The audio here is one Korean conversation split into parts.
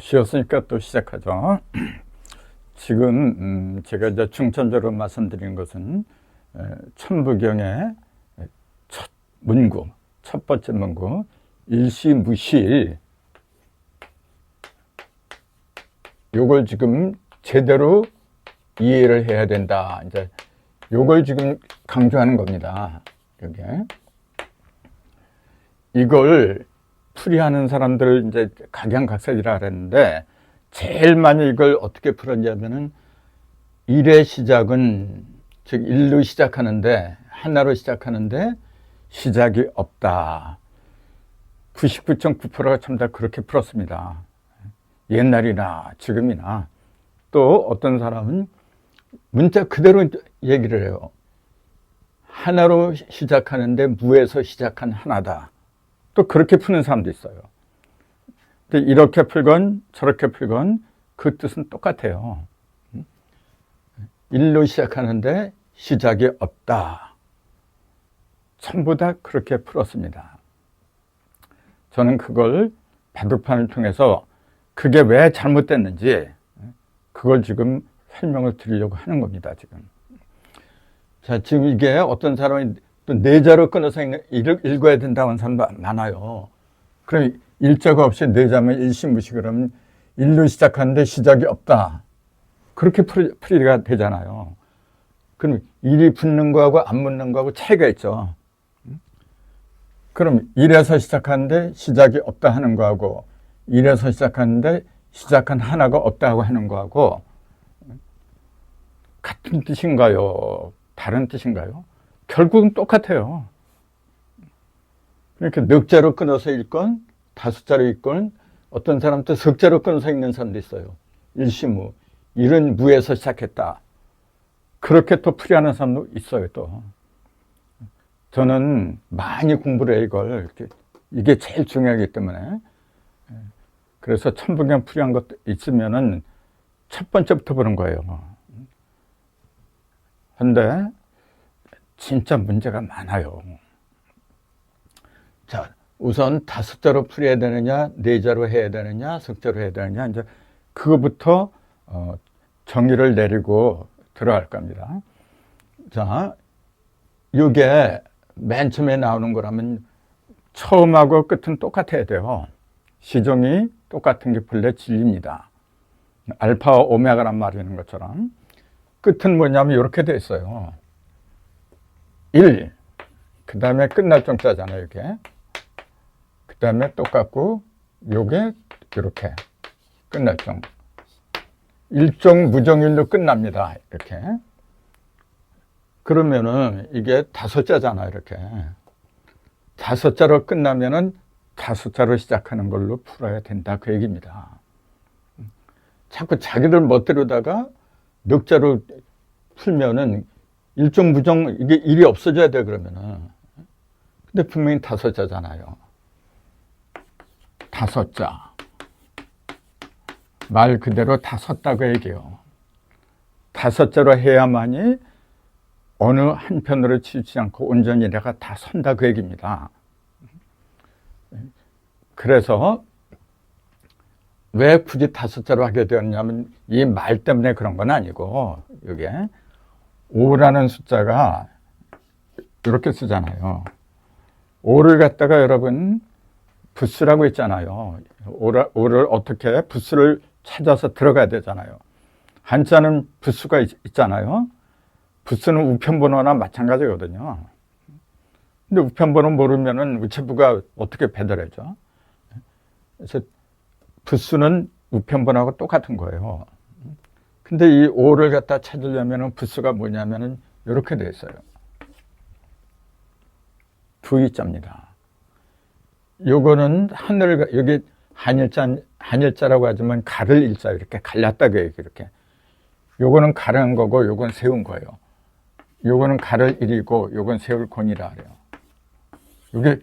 쉬었으니까 또 시작하죠. 지금 제가 이제 중천적으로 말씀드린 것은 천부경의 첫 문구, 첫 번째 문구, 일시무실, 요걸 지금 제대로 이해를 해야 된다. 이제 요걸 지금 강조하는 겁니다. 여기 이걸 풀이하는 사람들 이제 각양각색이라 그랬는데 제일 많이 이걸 어떻게 풀었냐면은 일의 시작은 즉 일로 시작하는데 하나로 시작하는데 시작이 없다. 99.9%가 전부 다 그렇게 풀었습니다. 옛날이나 지금이나. 또 어떤 사람은 문자 그대로 얘기를 해요. 하나로 시작하는데 무에서 시작한 하나다. 또 그렇게 푸는 사람도 있어요. 근데 이렇게 풀건 저렇게 풀건 그 뜻은 똑같아요. 일로 시작하는데 시작이 없다. 전부 다 그렇게 풀었습니다. 저는 그걸 바둑판을 통해서 그게 왜 잘못됐는지 그걸 지금 설명을 드리려고 하는 겁니다. 지금. 자, 지금 이게 어떤 사람이 또 네자로 끊어서 읽어야 된다고 하는 사람도 많아요. 그럼 일자가 없이 네자면 일시무시 그러면 일로 시작하는데 시작이 없다. 그렇게 풀이가 되잖아요. 그럼 일이 붙는 거하고 안 붙는 거하고 차이가 있죠. 그럼 일에서 시작하는데 시작이 없다 하는 거하고 일에서 시작하는데 시작한 하나가 없다고 하는 거하고 같은 뜻인가요? 다른 뜻인가요? 결국은 똑같아요. 그러니까 넉자로 끊어서 읽건 다섯자로 읽건 어떤 사람도 석자로 끊어서 읽는 사람도 있어요. 일시무. 일은 무에서 시작했다. 그렇게 또 풀이하는 사람도 있어요. 또 저는 많이 공부를 해 이걸. 이게 제일 중요하기 때문에. 그래서 천부경 풀이한 것도 있으면은 첫 번째부터 보는 거예요. 근데 진짜 문제가 많아요. 자, 우선 다섯자로 풀어야 되느냐, 네자로 해야 되느냐, 석자로 해야 되느냐, 이제 그거부터 정의를 내리고 들어갈 겁니다. 자, 이게 맨 처음에 나오는 거라면 처음하고 끝은 똑같아야 돼요. 시종이 똑같은 게 본래 진리입니다. 알파와 오메가란 말이 있는 것처럼 끝은 뭐냐면 이렇게 돼 있어요. 1, 그 다음에 끝날 정자잖아요, 이게. 그 다음에 똑같고, 요게 이렇게 끝날 정. 일종 무정일로 끝납니다, 이렇게. 그러면은 이게 다섯자잖아요, 이렇게. 다섯자로 끝나면은 다섯자로 시작하는 걸로 풀어야 된다, 그 얘기입니다. 자꾸 자기들 멋대로다가 넉자로 풀면은 일종 무정, 이게 일이 없어져야 돼, 그러면은. 근데 분명히 다섯자잖아요. 다섯자. 말 그대로 다섯다고 얘기해요. 다섯자로 해야만이 어느 한편으로 치우치지 않고 온전히 내가 다 선다, 그 얘기입니다. 그래서 왜 굳이 다섯자로 하게 되었냐면 이 말 때문에 그런 건 아니고, 이게 5라는 숫자가 이렇게 쓰잖아요. 5를 갖다가 여러분 부수라고 있잖아요. 5를 어떻게 부수를 찾아서 들어가야 되잖아요. 한자는 부수가 있잖아요. 부수는 우편번호나 마찬가지거든요. 근데 우편번호 모르면은 우체부가 어떻게 배달해줘? 그래서 부수는 우편번호하고 똑같은 거예요. 근데 이 5를 갖다 찾으려면은 부수가 뭐냐면은 이렇게 돼 있어요. 두이자입니다. 요거는 하늘, 여기 한일자라고 하지만 가를 일자, 이렇게 갈랐다고 해요, 이렇게. 요거는 가른 거고, 요건 세운 거예요. 요거는 가를 일이고, 요건 세울 곤이라 그래요. 요게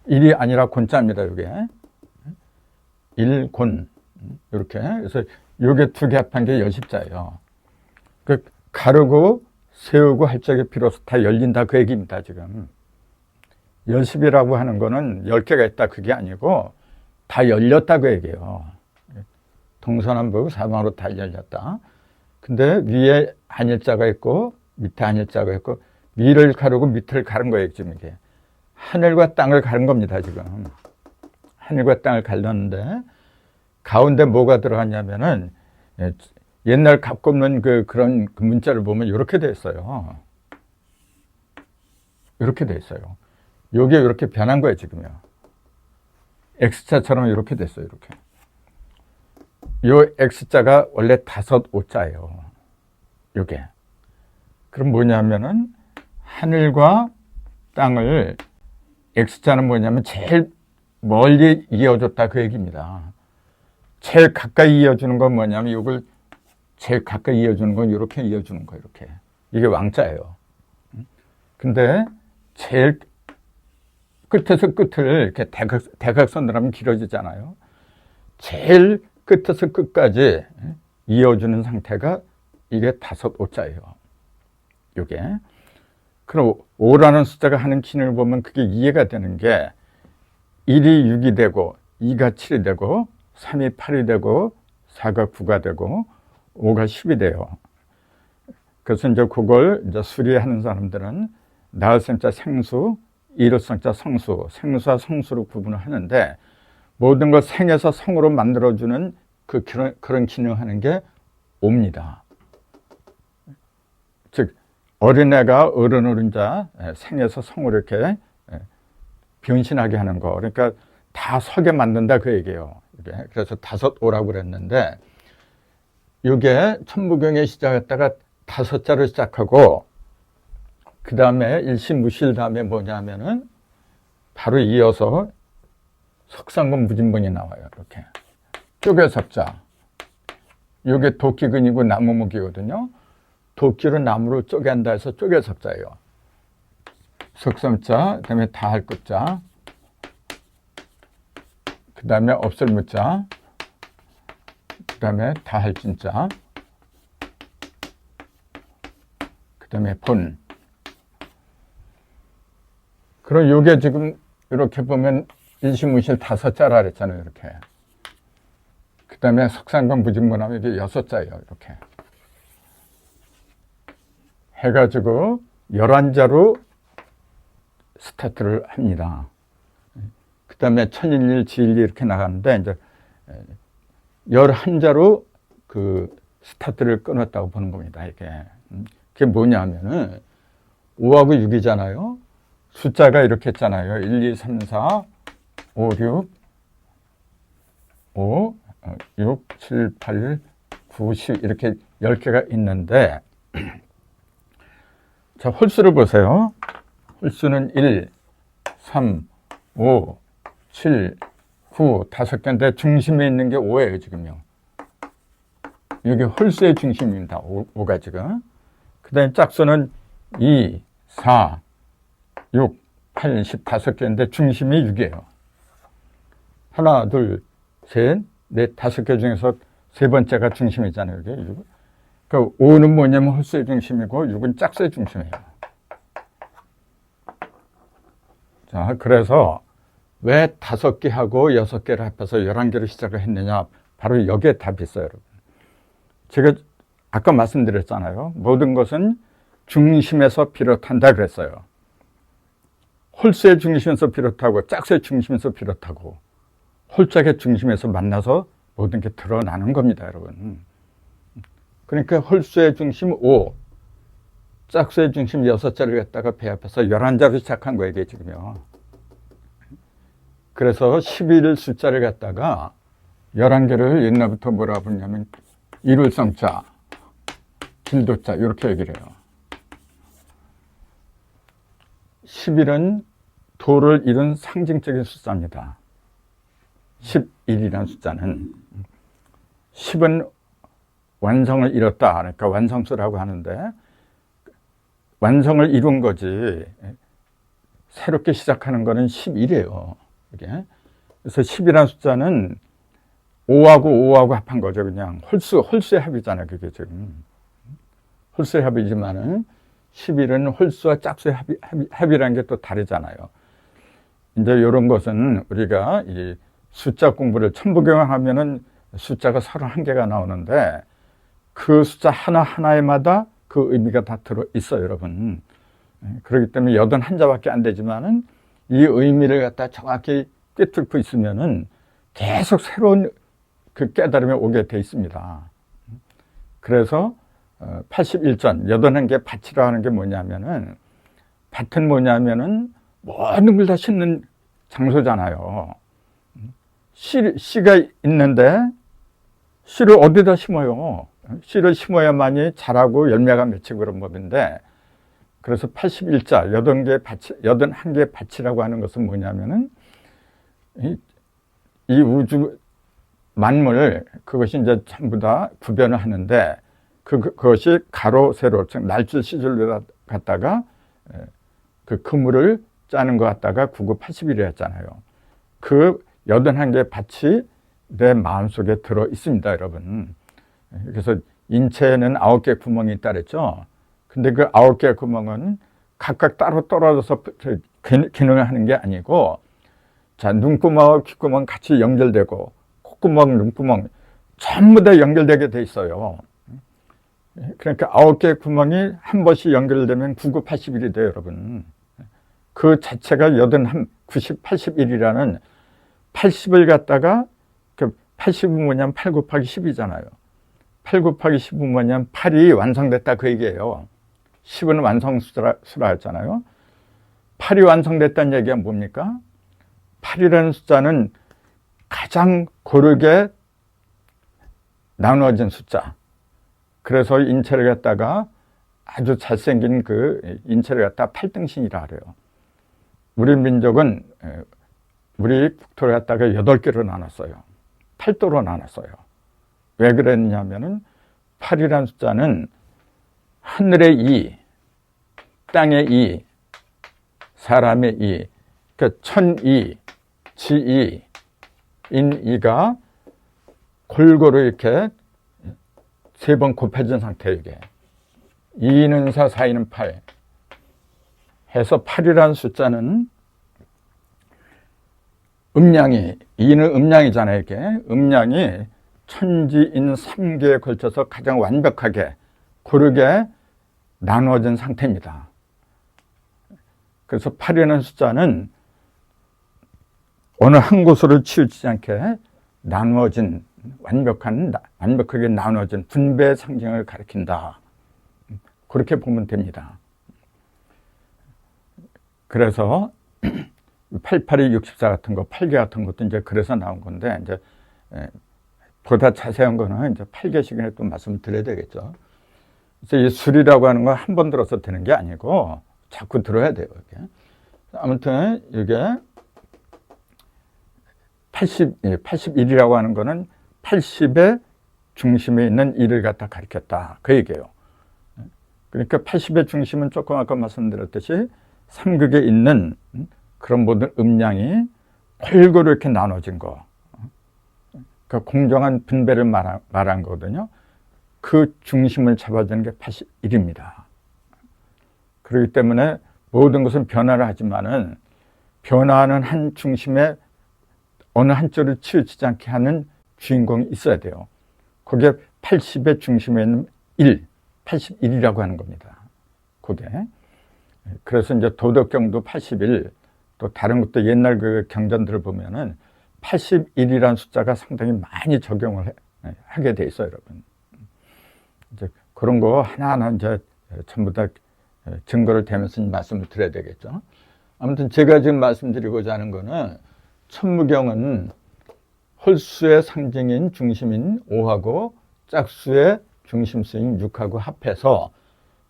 일이 아니라 곤자입니다, 요게. 일곤. 이렇게. 그래서 요게 두 개 합한 게 여십자예요. 그 가르고 세우고 할 적에 비로소 다 열린다, 그 얘기입니다, 지금. 열십이라고 하는 거는 10개가 있다, 그게 아니고 다 열렸다, 그 얘기예요. 동서남북 사방으로 다 열렸다. 근데 위에 한일자가 있고 밑에 한일자가 있고 위를 가르고 밑을 가른 거예요. 지금 이게 하늘과 땅을 가른 겁니다. 지금 하늘과 땅을 갈렸는데 가운데 뭐가 들어갔냐면은 옛날 값 꼽는 그런 문자를 보면 이렇게 돼 있어요. 이렇게 돼 있어요. 요게 이렇게 변한 거예요. 지금요. X자처럼 이렇게 됐어요. 이렇게. 요 X자가 원래 5오자예요. 요게. 그럼 뭐냐면은 하늘과 땅을 X자는 뭐냐면 제일 멀리 이어줬다 그 얘기입니다. 제일 가까이 이어주는 건 뭐냐면 이걸 제일 가까이 이어주는 건 이렇게 이어주는 거예요. 이렇게. 이게 왕자예요. 근데 제일 끝에서 끝을 이렇게 대각선으로 하면 길어지잖아요. 제일 끝에서 끝까지 이어주는 상태가 이게 5오자예요. 이게. 그럼 5라는 숫자가 하는 기능을 보면 그게 이해가 되는 게 1이 6이 되고 2가 7이 되고 3이 8이 되고 4가 9가 되고 5가 10이 돼요. 그래서 이제 그걸 이제 수리하는 사람들은 나흘성자 생수, 일흘성자 성수, 생수와 성수로 구분을 하는데 모든 걸 생에서 성으로 만들어주는 그런 기능하는 게 5입니다. 즉 어린애가 어른을 이제 생에서 성으로 이렇게 변신하게 하는 거. 그러니까 다 서게 만든다 그 얘기예요. 그래서 5오라고 그랬는데 이게 천부경에 시작했다가 5자로 시작하고 그 다음에 일시무실 다음에 뭐냐면은 바로 이어서 석상근 무진본이 나와요. 이렇게 쪼개석자. 이게 도끼근이고 나무목이거든요. 도끼를 나무로 쪼갠다 해서 쪼개석자예요. 석삼자, 그 다음에 다할끝자, 그 다음에 없을무자, 그 다음에 다할진자, 그 다음에 본. 그럼 요게 지금 이렇게 보면 일시무실 5자라 그랬잖아요. 이렇게. 그 다음에 석상관 무진문하면 이게 6자예요. 이렇게. 해가지고 11자로 스타트를 합니다. 그 다음에 천일일, 지일리 이렇게 나가는데 이제 11자로 그 스타트를 끊었다고 보는 겁니다. 이게. 그게 뭐냐 하면은 5하고 6이잖아요. 숫자가 이렇게 했잖아요. 1, 2, 3, 4, 5, 6, 5, 6, 7, 8, 9, 10 이렇게 10개가 있는데 자, 홀수를 보세요. 홀수는 1, 3, 5, 7, 9, 5개인데 중심에 있는 게 5예요, 지금요. 이게 홀수의 중심입니다. 5가 지금. 그 다음에 짝수는 2, 4, 6, 8, 10, 5개인데 중심이 6이에요. 하나, 둘, 셋, 넷, 5개 중에서 세 번째가 중심이잖아요. 이게 6. 그러니까 5는 뭐냐면 홀수의 중심이고 6은 짝수의 중심이에요. 자, 그래서 왜 5개하고 6개를 합해서 11개로 시작을 했느냐? 바로 여기에 답이 있어요, 여러분. 제가 아까 말씀드렸잖아요. 모든 것은 중심에서 비롯한다 그랬어요. 홀수의 중심에서 비롯하고 짝수의 중심에서 비롯하고 홀짝의 중심에서 만나서 모든 게 드러나는 겁니다, 여러분. 그러니까 홀수의 중심 5, 짝수의 중심 6자를 갖다가 배합해서 11자로 시작한 거예요, 이게 지금요. 그래서 11을 숫자를 갖다가 11개를 옛날부터 뭐라 부르냐면 일울성자, 길도자 이렇게 얘기를 해요. 11은 도를 이룬 상징적인 숫자입니다. 11이라는 숫자는 10은 완성을 이뤘다. 그러니까 완성수라고 하는데 완성을 이룬 거지 새롭게 시작하는 거는 11이에요. 이게. 그래서 10이라는 숫자는 5하고 5하고 합한 거죠. 그냥 홀수의 합이잖아요. 그게 지금. 홀수의 합이지만은 11은 홀수와 짝수의 합이라는 게 또 다르잖아요. 이제 이런 것은 우리가 이 숫자 공부를 천부경 하면은 숫자가 31개가 나오는데 그 숫자 하나하나에마다 그 의미가 다 들어있어요, 여러분. 그렇기 때문에 81자밖에 안 되지만은 이 의미를 갖다 정확히 꿰뚫고 있으면은 계속 새로운 그 깨달음이 오게 돼 있습니다. 그래서 81전, 81개 밭이라 하는 게 뭐냐면은, 밭은 뭐냐면은 모든 걸 다 심는 장소잖아요. 씨가 있는데 씨를 어디다 심어요? 씨를 심어야만이 자라고 열매가 맺히고 그런 법인데, 그래서 81자, 81개 밭이라고 하는 것은 뭐냐면은, 이 우주 만물, 그것이 이제 전부 다 구별을 하는데, 그것이 가로, 세로, 즉, 날줄, 시줄로 갖다가 그 그물을 짜는 것 갖다가 99, 81이 했잖아요. 그 81개 밭이 내 마음속에 들어 있습니다, 여러분. 그래서 인체에는 9개 구멍이 있다 그랬죠. 근데 그 9개 구멍은 각각 따로 떨어져서 기능을 하는 게 아니고, 자, 눈구멍하고 귓구멍 같이 연결되고, 콧구멍, 눈구멍 전부 다 연결되게 돼 있어요. 그러니까 9개 구멍이 한 번씩 연결되면 99, 81이 돼요, 여러분. 그 자체가 90, 81이라는 80을 갖다가, 그 80은 뭐냐면 8 곱하기 10이잖아요. 8 곱하기 10은 뭐냐면 8이 완성됐다 그 얘기예요. 10은 완성수라 했잖아요. 8이 완성됐다는 얘기가 뭡니까? 8이라는 숫자는 가장 고르게 나누어진 숫자. 그래서 인체를 갖다가 아주 잘생긴 그 인체를 갖다가 8등신이라 그래요. 우리 민족은 우리 국토를 갖다가 8개로 나눴어요. 8도로 나눴어요. 왜 그랬냐면은 8이라는 숫자는 하늘의 2, 땅의 2, 사람의 2, 그러니까 천2, 지2, 인2가 골고루 이렇게 3번 곱해진 상태예요, 이게. 2는 4, 4는 8 해서 8이라는 숫자는 음량이, 2는 음량이잖아요, 이게. 음량이 천지인 3개에 걸쳐서 가장 완벽하게 고르게 나누어진 상태입니다. 그래서 8이라는 숫자는 어느 한 곳으로 치우치지 않게 나누어진, 완벽하게 나누어진 분배의 상징을 가리킨다. 그렇게 보면 됩니다. 그래서 88이 64 같은 거, 8개 같은 것도 이제 그래서 나온 건데, 이제 보다 자세한 거는 이제 8개 시간에 또 말씀을 드려야 되겠죠. 그래서 이 술이라고 하는 건 한 번 들어서 되는 게 아니고 자꾸 들어야 돼요, 이게. 아무튼 이게 81이라고 하는 거는 80의 중심에 있는 1을 갖다 가리켰다. 그 얘기예요. 그러니까 80의 중심은 조금 아까 말씀드렸듯이 삼극에 있는 그런 모든 음량이 골고루 이렇게 나눠진 거. 그러니까 공정한 분배를 말한 거거든요. 그 중심을 잡아주는 게 81입니다. 그렇기 때문에 모든 것은 변화를 하지만은 변화하는 한 중심에 어느 한쪽으로 치우치지 않게 하는 주인공이 있어야 돼요. 그게 80의 중심에 있는 1, 81이라고 하는 겁니다. 그게. 그래서 이제 도덕경도 81, 또 다른 것도 옛날 그 경전들을 보면은 81이라는 숫자가 상당히 많이 적용을 하게 돼 있어요, 여러분. 이제 그런 거 하나하나 이제 전부 다 증거를 대면서 말씀을 드려야 되겠죠. 아무튼 제가 지금 말씀드리고자 하는 거는 천무경은 홀수의 상징인 중심인 5하고 짝수의 중심수인 6하고 합해서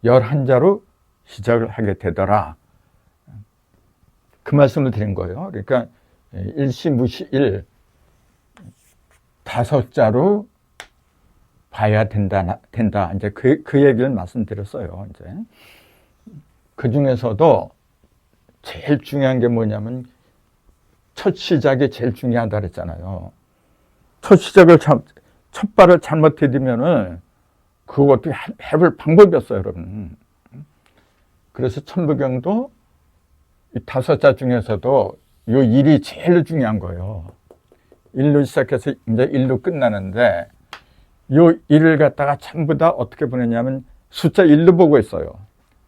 11자로 시작을 하게 되더라. 그 말씀을 드린 거예요. 그러니까 일시무시1 5자로 봐야 된다. 이제 그 얘기를 말씀드렸어요. 이제 그 중에서도 제일 중요한 게 뭐냐면 첫 시작이 제일 중요하다 그랬잖아요. 첫 시작을 첫 발을 잘못 디디면은 그거 어떻게 해볼 방법이 없어요, 여러분. 그래서 천부경도 이 5자 중에서도 요 일이 제일 중요한 거예요. 일로 시작해서 이제 일로 끝나는데 요 일을 갖다가 전부 다 어떻게 보내냐면 숫자 1로 보고 있어요.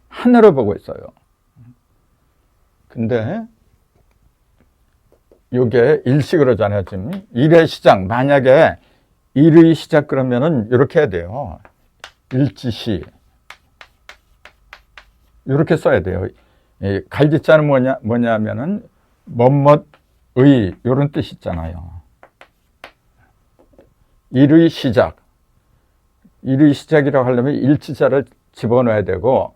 하나로 보고 있어요. 근데 요게 일식으로잖아요. 지금 일의 시작, 만약에 일의 시작 그러면은 이렇게 해야 돼요. 일지시 이렇게 써야 돼요. 갈지자는 뭐냐면은 뭐뭐의 이런 뜻이 있잖아요. 일의 시작, 일의 시작이라고 하려면 일지자를 집어넣어야 되고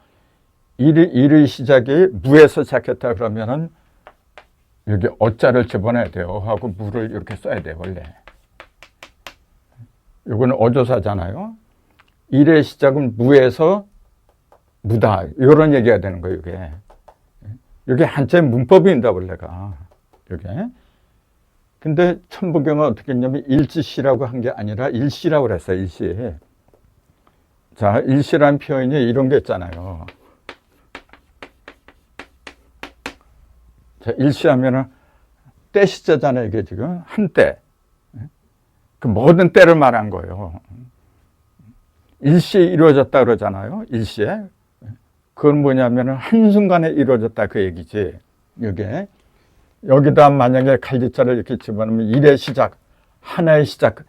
일의 시작이 무에서 시작했다 그러면은 여기 어자를 집어넣어야 돼요. 하고 무를 이렇게 써야 돼요. 원래 이거는 어조사잖아요. 일의 시작은 무에서 무다 이런 얘기가 되는 거예요. 이게 한자의 문법입니다. 원래가 이게. 근데 천부경은 어떻게 했냐면 일지시라고 한 게 아니라 일시라고 그랬어요. 일시. 자, 일시라는 표현이 이런 게 있잖아요. 자, 일시하면은 때시자잖아요. 이게 지금 한때. 그 모든 때를 말한 거예요. 일시에 이루어졌다 그러잖아요. 일시에. 그건 뭐냐면은 한순간에 이루어졌다 그 얘기지. 이게. 여기다 만약에 갈지자를 이렇게 집어넣으면 일의 시작, 하나의 시작,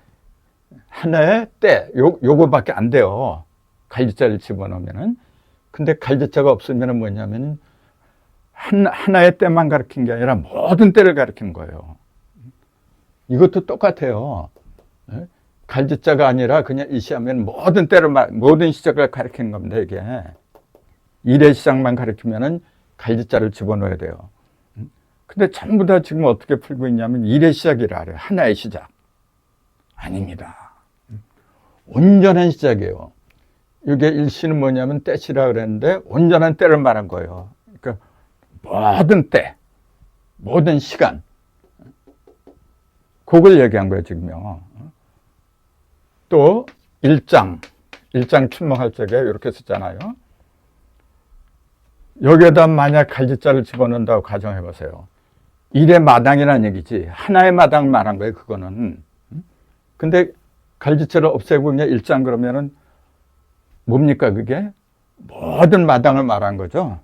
하나의 때, 요거밖에 안 돼요. 갈지자를 집어넣으면은. 근데 갈지자가 없으면은 뭐냐면 하나의 때만 가리킨 게 아니라 모든 때를 가리키는 거예요. 이것도 똑같아요. 갈지자가 아니라 그냥 일시하면 모든 때를, 모든 시작을 가리키는 겁니다, 이게. 일의 시작만 가리키면은 갈지자를 집어넣어야 돼요. 근데 전부 다 지금 어떻게 풀고 있냐면 일의 시작이라 그래요. 하나의 시작. 아닙니다. 온전한 시작이에요. 이게 일시는 뭐냐면 때시라 그랬는데 온전한 때를 말한 거예요. 그러니까 모든 때, 모든 시간. 그걸 얘기한 거예요, 지금요. 또 일장 춘몽할 적에 이렇게 썼잖아요. 여기에다 만약 갈지자를 집어넣는다고 가정해 보세요. 일의 마당이라는 얘기지. 하나의 마당 말한 거예요, 그거는. 근데 갈지자를 없애고 그냥 일장 그러면은 뭡니까, 그게? 모든 마당을 말한 거죠,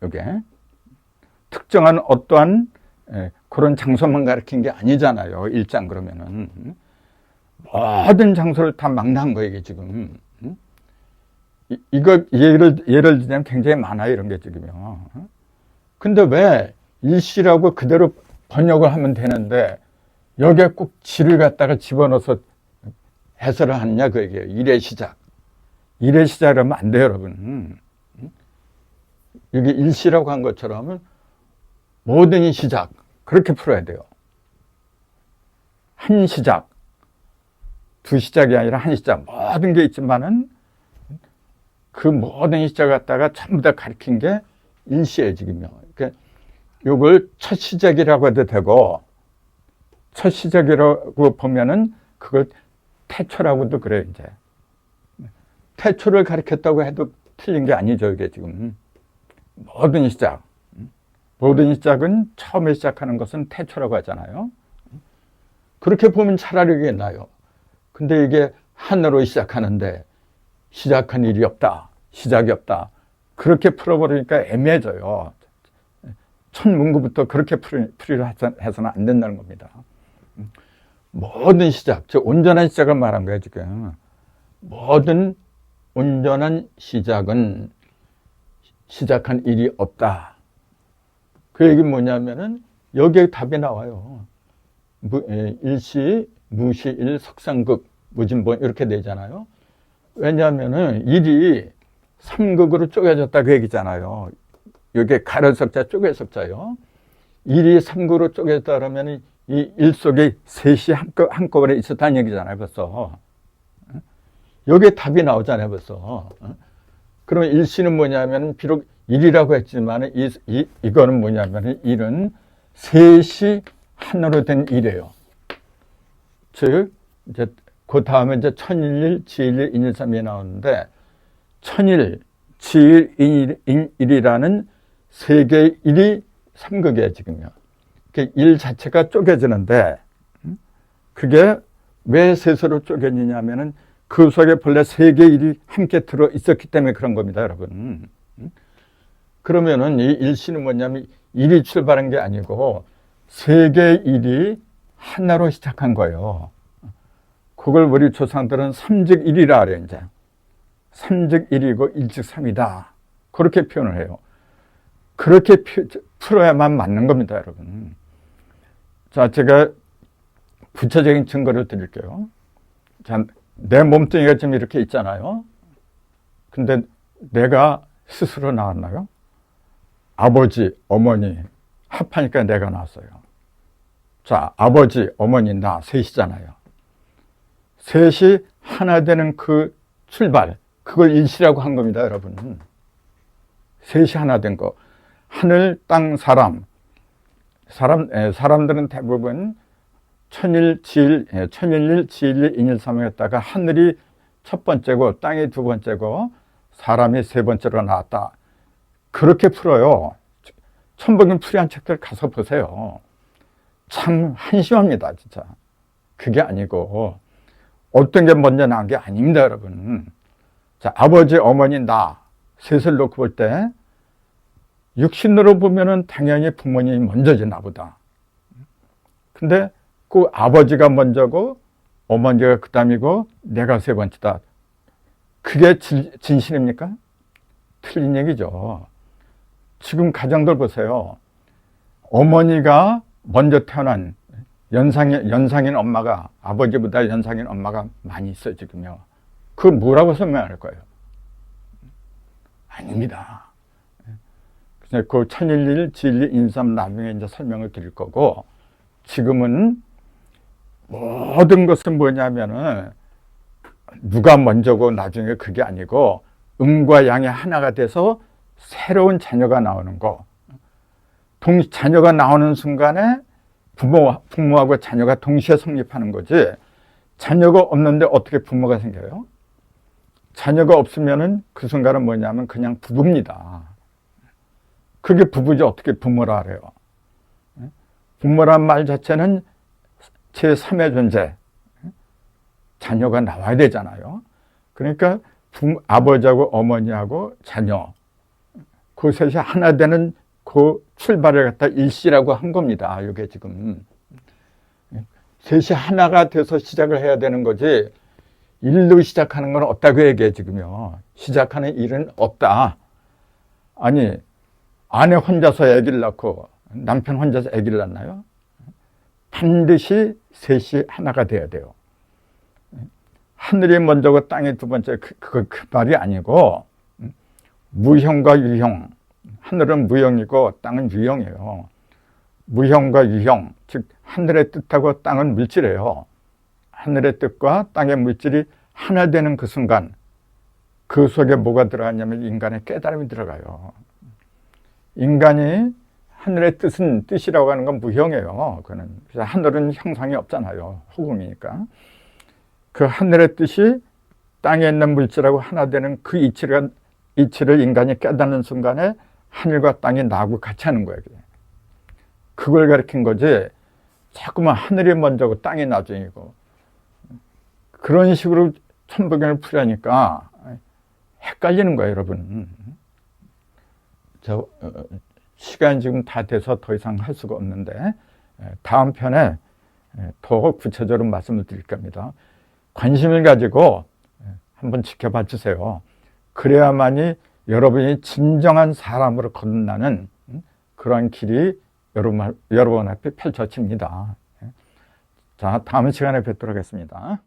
이게. 특정한 어떠한 그런 장소만 가리킨 게 아니잖아요, 일장 그러면은. 모든 장소를 다 망라한 거예요, 이게 지금. 이거 예를 들자면 굉장히 많아요, 이런 게 지금요. 근데 왜 일시라고 그대로 번역을 하면 되는데 여기에 꼭 지를 갖다가 집어넣어서 해설을 하느냐, 그 얘기예요. 일의 시작. 일의 시작이라면 안 돼요, 여러분. 여기 일시라고 한 것처럼 모든 시작. 그렇게 풀어야 돼요. 한 시작. 두 시작이 아니라 한 시작. 모든 게 있지만은 그 모든 시작을 갖다가 전부 다 가리킨 게 일시예요, 지금요. 그러니까 요걸 첫 시작이라고 해도 되고, 첫 시작이라고 보면은 그걸 태초라고도 그래요, 이제. 태초를 가리켰다고 해도 틀린 게 아니죠, 이게 지금. 모든 시작. 모든 시작은 처음에 시작하는 것은 태초라고 하잖아요. 그렇게 보면 차라리 이게 나요. 근데 이게 하나로 시작하는데 시작한 일이 없다. 시작이 없다. 그렇게 풀어버리니까 애매해져요. 첫 문구부터 그렇게 풀이를 해서는 안 된다는 겁니다. 모든 시작, 즉 온전한 시작을 말한 거예요, 지금. 모든 온전한 시작은 시작한 일이 없다. 그 얘기는 뭐냐면은 여기에 답이 나와요. 일시, 무시, 일, 석상극, 무진본 이렇게 되잖아요. 왜냐하면은 일이 삼극으로 쪼개졌다 그 얘기잖아요. 이게 가로석자, 쪼개석자요. 일이 삼극으로 쪼개졌다 그러면 이 일 속에 셋이 한꺼번에 있었다는 얘기잖아요, 벌써. 여기에 답이 나오잖아요, 벌써. 그러면 일시는 뭐냐면 비록 일이라고 했지만 이거는 뭐냐면 일은 셋이 하나로 된 일이에요. 즉 이제 그 다음에 이제 천일일, 지일일, 인일삼이 나오는데 천일, 지일, 인일이라는 세 개의 일이 삼극이에요, 지금요. 일 자체가 쪼개지는데 그게 왜 셋으로 쪼개지냐면은 그 속에 본래 세 개의 일이 함께 들어 있었기 때문에 그런 겁니다, 여러분. 그러면은 이 일신은 뭐냐면 일이 출발한 게 아니고 세 개의 일이 하나로 시작한 거예요. 그걸 우리 조상들은 삼즉일이라 그래요, 이제. 삼즉일이고 일즉삼이다. 그렇게 표현을 해요. 그렇게 풀어야만 맞는 겁니다, 여러분. 자, 제가 구체적인 증거를 드릴게요. 자, 내 몸뚱이가 지금 이렇게 있잖아요. 근데 내가 스스로 나왔나요? 아버지, 어머니 합하니까 내가 나왔어요. 자, 아버지, 어머니, 나 셋이잖아요. 셋이 하나 되는 그 출발, 그걸 일시라고 한 겁니다, 여러분. 셋이 하나 된 거. 하늘, 땅, 사람들은 대부분 천일, 지일, 인일삼위했다가 하늘이 첫 번째고 땅이 두 번째고 사람이 세 번째로 나왔다. 그렇게 풀어요. 천복인 풀이한 책들 가서 보세요. 참 한심합니다, 진짜. 그게 아니고 어떤 게 먼저 나온 게 아닙니다, 여러분. 자, 아버지, 어머니, 나 셋을 놓고 볼 때 육신으로 보면은 당연히 부모님이 먼저지, 나보다. 근데 그 아버지가 먼저고 어머니가 그 다음이고 내가 세 번째다. 그게 진실입니까? 틀린 얘기죠. 지금 가정들 보세요. 어머니가 먼저 태어난 연상인 엄마가, 아버지보다 연상인 엄마가 많이 있어요, 지금요. 그걸 뭐라고 설명할 거예요? 아닙니다. 그 천일일, 지일일, 인삼 나중에 이제 설명을 드릴 거고, 지금은 모든 것은 뭐냐면은 누가 먼저고 나중에 그게 아니고 음과 양이 하나가 돼서 새로운 자녀가 나오는 거. 자녀가 나오는 순간에 부모하고 자녀가 동시에 성립하는 거지. 자녀가 없는데 어떻게 부모가 생겨요? 자녀가 없으면은 그 순간은 뭐냐면 그냥 부부입니다. 그게 부부지 어떻게 부모라 그래요? 부모란 말 자체는 제3의 존재. 자녀가 나와야 되잖아요. 그러니까 아버지하고 어머니하고 자녀. 그 셋이 하나 되는 그 출발을 갖다 일시라고 한 겁니다. 이게 지금. 셋이 하나가 돼서 시작을 해야 되는 거지, 일로 시작하는 건 없다고 얘기해, 지금요. 시작하는 일은 없다. 아니, 아내 혼자서 아기를 낳고 남편 혼자서 아기를 낳나요? 반드시 셋이 하나가 돼야 돼요. 하늘이 먼저고 땅이 두 번째, 그 말이 아니고, 무형과 유형. 하늘은 무형이고 땅은 유형이에요. 무형과 유형, 즉 하늘의 뜻하고 땅은 물질이에요. 하늘의 뜻과 땅의 물질이 하나 되는 그 순간, 그 속에 뭐가 들어가냐면 인간의 깨달음이 들어가요. 인간이 하늘의 뜻이라고 하는 건 무형이에요. 그거는. 그래서 하늘은 형상이 없잖아요. 허공이니까. 그 하늘의 뜻이 땅에 있는 물질하고 하나 되는 그 이치를 인간이 깨닫는 순간에 하늘과 땅이 나하고 같이 하는 거예요. 그걸 가리킨 거지, 자꾸만 하늘이 먼저고 땅이 나중이고. 그런 식으로 천부경을 풀으니까 헷갈리는 거예요, 여러분. 시간이 지금 다 돼서 더 이상 할 수가 없는데, 다음 편에 더 구체적으로 말씀을 드릴 겁니다. 관심을 가지고 한번 지켜봐 주세요. 그래야만이 여러분이 진정한 사람으로 거듭나는 그런 길이 여러분 앞에 펼쳐집니다. 자, 다음 시간에 뵙도록 하겠습니다.